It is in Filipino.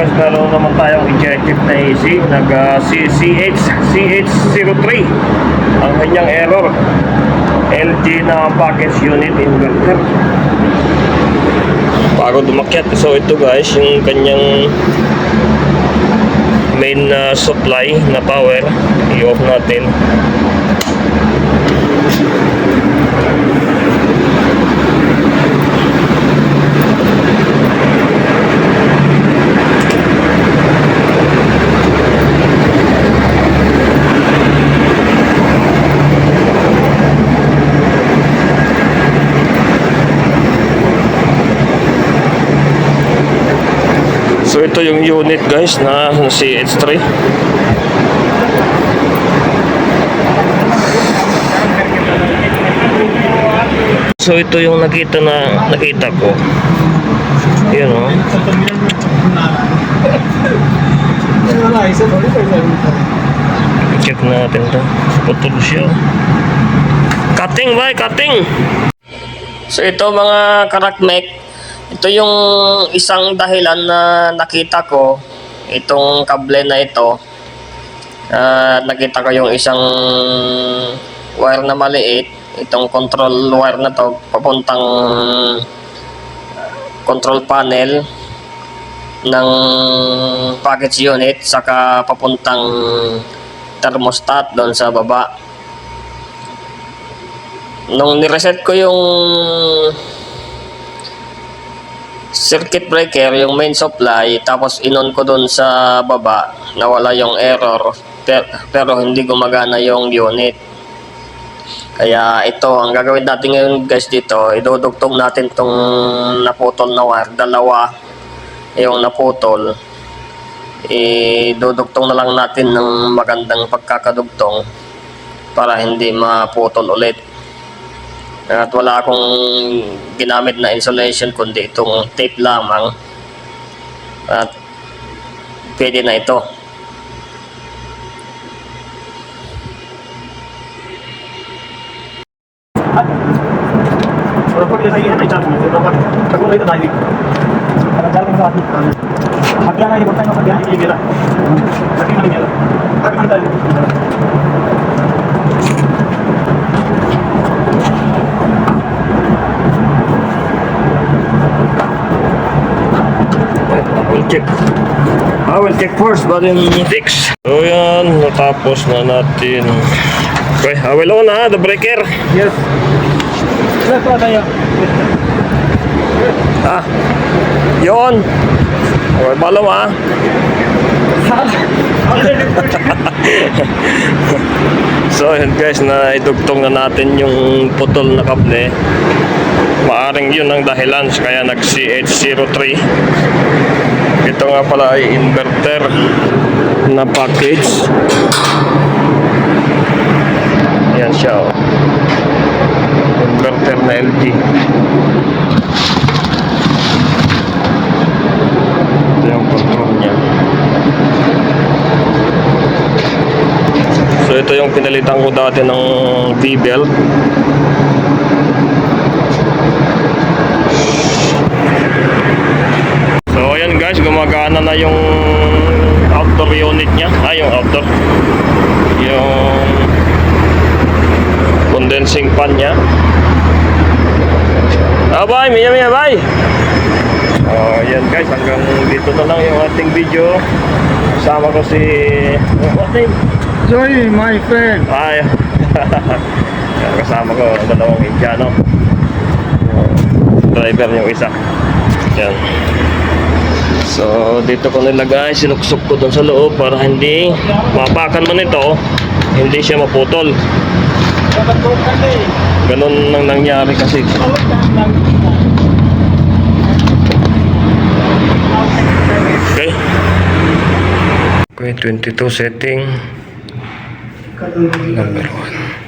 guys, meron naman tayong i-check na AC. CH03 ang kanyang error. LG na package unit inverter. Bago dumakyat. So ito guys, yung kanyang main supply na power. I-off natin. So ito yung unit guys na CH3. So ito yung nakita ko. Yan o. Check natin to. Putol siya. Cutting ba? Cutting. So ito mga karakmek. Ito yung isang dahilan na nakita ko itong kable na ito. Nakita ko yung isang wire na maliit, itong control wire na to papuntang control panel ng package unit saka papuntang thermostat doon sa baba. Nung nireset ko yung circuit breaker, yung main supply, tapos inon ko doon sa baba, nawala yung error, pero hindi gumagana yung unit. Kaya ito, ang gagawin natin ngayon guys dito, idudugtong natin tong naputol na wire, dalawa yung naputol. Idudugtong na lang natin ng magandang pagkakadugtong para hindi maputol ulit. At wala akong ginamit na insulation kundi itong tape lamang. At pwede na ito. I will check first but then fix. So yan, natapos na natin. Okay, I will on the breaker. Yes. Yon. Okay, balo So yun guys, na idugtong na natin yung putol na kable. Maaring yun ang dahilan kaya nag CH03. Ito nga pala ay inverter na package. Yan siya, oh. Inverter na LG. Ito yung control niya. So ito yung pinalitan ko dati ng V-belt. So ayan guys, gumagana na yung outdoor unit niya. Yung outdoor, yung condensing fan niya. Bye, miya bye. Ayan guys, hanggang dito na lang yung ating video. Kasama ko si what name? Joy, my friend. Kasama ko dalawang Indiano. Driver yung isa. Yan. So dito ko nilagay, sinuksok ko doon sa loob para hindi mapakan man ito, hindi siya maputol. Ganun nang nangyari kasi. Okay. Okay, 22 setting number 1.